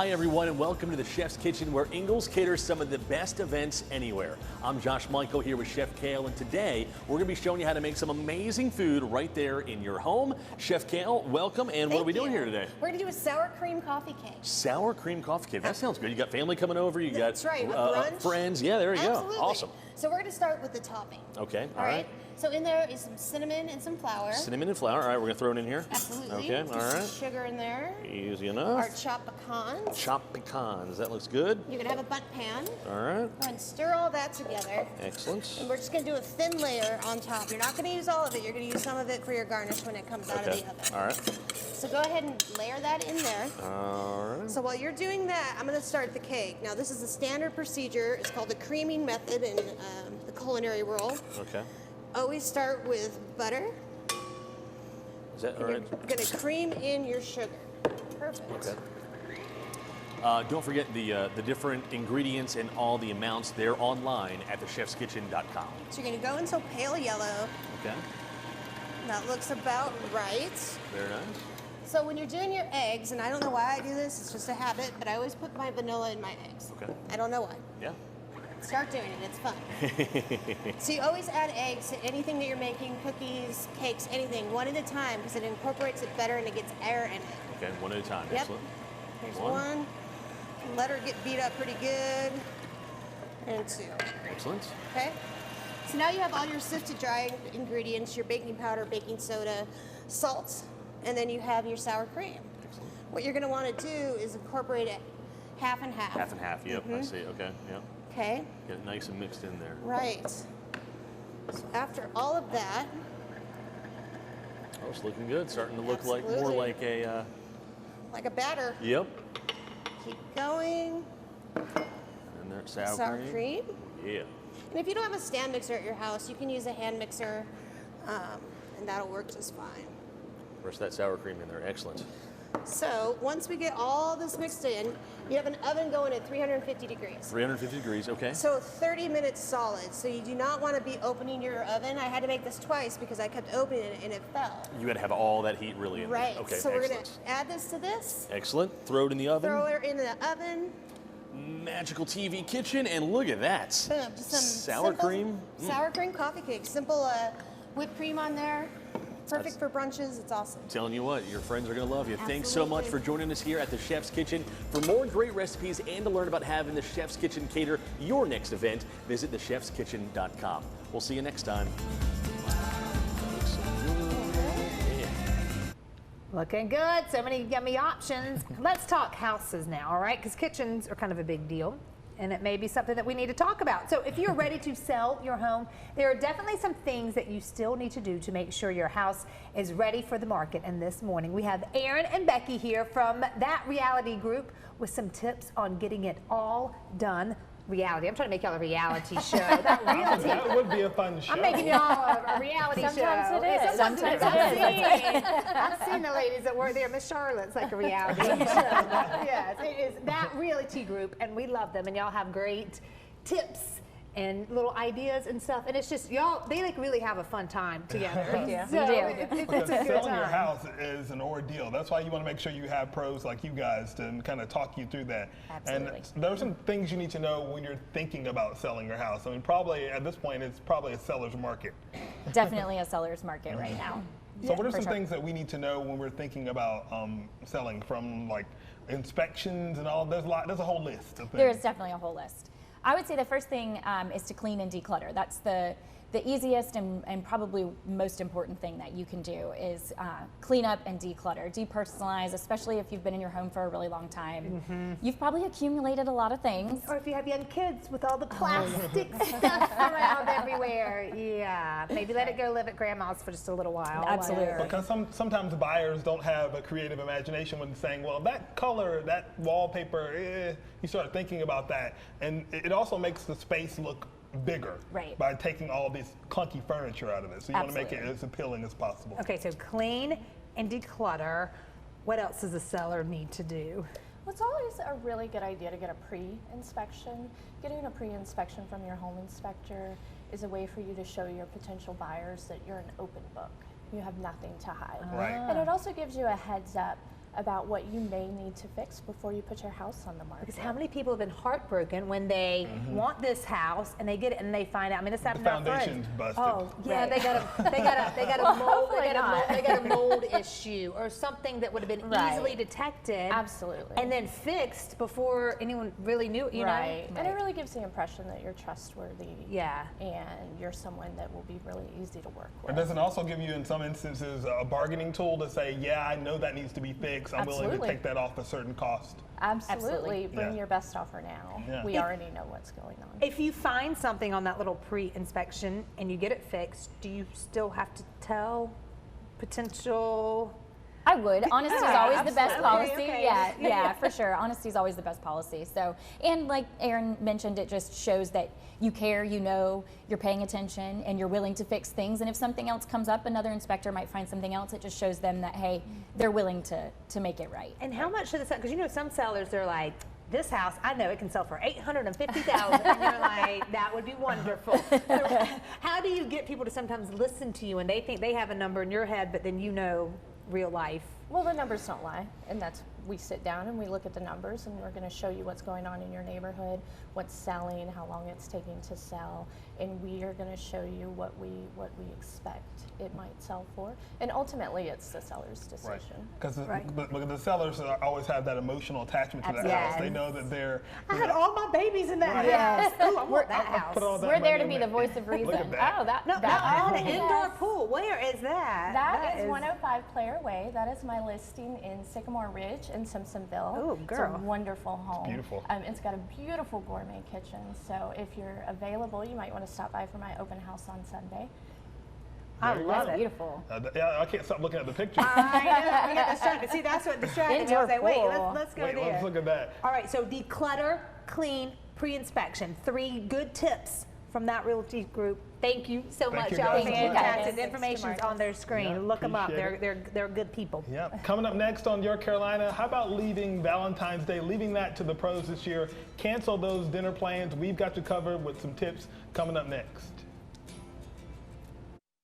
Hi everyone and welcome to the Chef's Kitchen, where Ingles caters some of the best events anywhere. I'm Josh Michael here with Chef Kale, and today we're going to be showing you how to make some amazing food right there in your home. Chef Kale, welcome, and what are we doing here today? We're going to do a sour cream coffee cake. Sour cream coffee cake, that sounds good. You got family coming over, you got friends, yeah, there you Absolutely. go. Awesome. So we're going to start with the topping. Okay, all right. So in there is some cinnamon and some flour. Cinnamon and flour, all right, we're going to throw it in here. Absolutely. Okay, all right. Some sugar in there. Easy enough. Our chopped pecans. Chopped pecans, that looks good. You're going to have a bundt pan. All right. Go ahead and stir all that together. Excellent. And we're just going to do a thin layer on top. You're not going to use all of it. You're going to use some of it for your garnish when it comes out of the oven. All right. So go ahead and layer that in there. All right. So while you're doing that, I'm going to start the cake. Now this is a standard procedure. It's called the creaming method in the culinary world. Okay. Always start with butter. Is that all right? You're going to cream in your sugar. Perfect. Okay. Don't forget the different ingredients and all the amounts. They're online at thechefskitchen.com. So you're going to go until pale yellow. Okay. That looks about right. Very nice. So when you're doing your eggs, and I don't know why I do this, it's just a habit, but I always put my vanilla in my eggs. Okay. I don't know why. Yeah. Start doing it, it's fun. So you always add eggs to anything that you're making, cookies, cakes, anything, one at a time, because it incorporates it better and it gets air in it. Okay, one at a time. Yep. Excellent. Here's one. Let her get beat up pretty good. And two. Excellent. Okay? So now you have all your sifted dry ingredients, your baking powder, baking soda, salt, and then you have your sour cream. Excellent. What you're going to want to do is incorporate it half and half. Half and half, yep, I see. Okay, yep. Okay. Get it nice and mixed in there. Right. So after all of that, oh, it's looking good. Starting to look Absolutely. like more like a like a batter. Yep. Keep going. And there's sour cream. Yeah. And if you don't have a stand mixer at your house, you can use a hand mixer, and that'll work just fine. Rest that sour cream in there. Excellent. So once we get all this mixed in, you have an oven going at 350 degrees. 350 degrees, okay. So 30 minutes solid. So you do not want to be opening your oven. I had to make this twice because I kept opening it and it fell. You got to have all that heat really in Right. there. Okay, so excellent. we're going to add this to this. Excellent. Throw it in the oven. Throw it in the oven. Magical TV kitchen, and look at that. Boom. Just some sour cream. Sour cream coffee cake. Simple whipped cream on there. Perfect for brunches. It's awesome. Telling you what, your friends are going to love you. Absolutely. Thanks so much for joining us here at the Chef's Kitchen. For more great recipes and to learn about having the Chef's Kitchen cater your next event, visit thechefskitchen.com. We'll see you next time. Looks so good. Yeah. Looking good, so many yummy options. Let's talk houses now, all right? Because kitchens are kind of a big deal, and it may be something that we need to talk about. So if you're ready to sell your home, there are definitely some things that you still need to do to make sure your house is ready for the market. And this morning we have Aaron and Becky here from that reality group with some tips on getting it all done. Reality. I'm trying to make y'all a reality show. That would be a fun show. I'm making y'all a reality show. Sometimes it is. Sometimes it is. I've seen the ladies that work there. Miss Charlotte's like a reality show. Yes, it is that reality group, and we love them. And y'all have great tips and little ideas and stuff. And it's just y'all. They like really have a fun time together. So Because it's a good selling your time. house is an ordeal. That's why you want to make sure you have pros like you guys to kind of talk you through that. Absolutely. And there are some things you need to know when you're thinking about selling your house. I mean, probably at this point, it's probably a seller's market. Definitely a seller's market right now. So what are for some sure. things that we need to know when we're thinking about selling, from like inspections and all? There's a whole list of things. There is definitely a whole list. I would say the first thing is to clean and declutter. That's the easiest and probably most important thing that you can do is clean up and declutter, depersonalize, especially if you've been in your home for a really long time. You've probably accumulated a lot of things. Or if you have young kids with all the plastic stuff around everywhere. Yeah, maybe let it go live at grandma's for just a little while. Absolutely. Because sometimes buyers don't have a creative imagination when saying, well, that color, that wallpaper, you start thinking about that. And it also makes the space look bigger by taking all this clunky furniture out of it. So you want to make it as appealing as possible. Okay, so clean and declutter. What else does a seller need to do? Well, it's always a really good idea to get a pre-inspection. Getting a pre-inspection from your home inspector is a way for you to show your potential buyers that you're an open book. You have nothing to hide. Right. And it also gives you a heads up about what you may need to fix before you put your house on the market. Because how many people have been heartbroken when they want this house and they get it and they find out? I mean, it's happened to our friends. Foundation's busted. Oh, yeah, Right. they got a mold, hopefully not. they got a mold issue or something that would have been Right. easily detected. Absolutely. And then fixed before anyone really knew, you right. know? And it really gives the impression that you're trustworthy. Yeah. And you're someone that will be really easy to work with. Or does it also give you, in some instances, a bargaining tool to say, yeah, I know that needs to be fixed. I'm willing to Absolutely. take that off a certain cost. Absolutely. Bring Yeah. your best offer now. Yeah. We already know what's going on. If you find something on that little pre-inspection and you get it fixed, do you still have to tell potential? I would. Honesty is always the best absolutely. policy. Okay. Yeah, for sure. Honesty is always the best policy. So, and like Aaron mentioned, it just shows that you care, you know, you're paying attention, and you're willing to fix things. And if something else comes up, another inspector might find something else. It just shows them that, hey, they're willing to make it right. And how much should this? Because you know, some sellers, they're like, this house, I know it can sell for $850,000, and you're like, that would be wonderful. So how do you get people to sometimes listen to you and they think they have a number in your head, but then you know real life? Well, the numbers don't lie, and that's we sit down and we look at the numbers, and we're going to show you what's going on in your neighborhood, what's selling, how long it's taking to sell, and we are going to show you what we expect it might sell for, and ultimately it's the seller's decision. Because Right. the sellers always have that emotional attachment to that Absolutely. house. They know that they're. I had all my babies in that house. Yes. Ooh, I want that I'll house. put all that We're there to money be in the there. voice of reason. Look at that. Oh, that No, I had an yes. indoor pool. Where is that? That is 105 Player Way. That is my listing in Sycamore Ridge in Simpsonville. Ooh, girl. It's a wonderful home. beautiful. It's got a beautiful gourmet kitchen. So if you're available, you might want to stop by for my open house on Sunday. I There you love go. it. Beautiful. Yeah, I can't stop looking at the picture. I know. I got distracted. See, that's what distracted me. I Indoor was like, wait, pool. let's go Wait, there. let's look at that. All right, so declutter, clean, pre-inspection. 3 good tips from that realty group. Thank you so much. you Y'all are guys so much. fantastic. Thanks, The information's Marcus. on their screen. Yeah, Look them up. appreciate They're good people. Yeah. Coming up next on Your Carolina, how about leaving Valentine's Day, leaving that to the pros this year? Cancel those dinner plans. We've got you covered with some tips coming up next.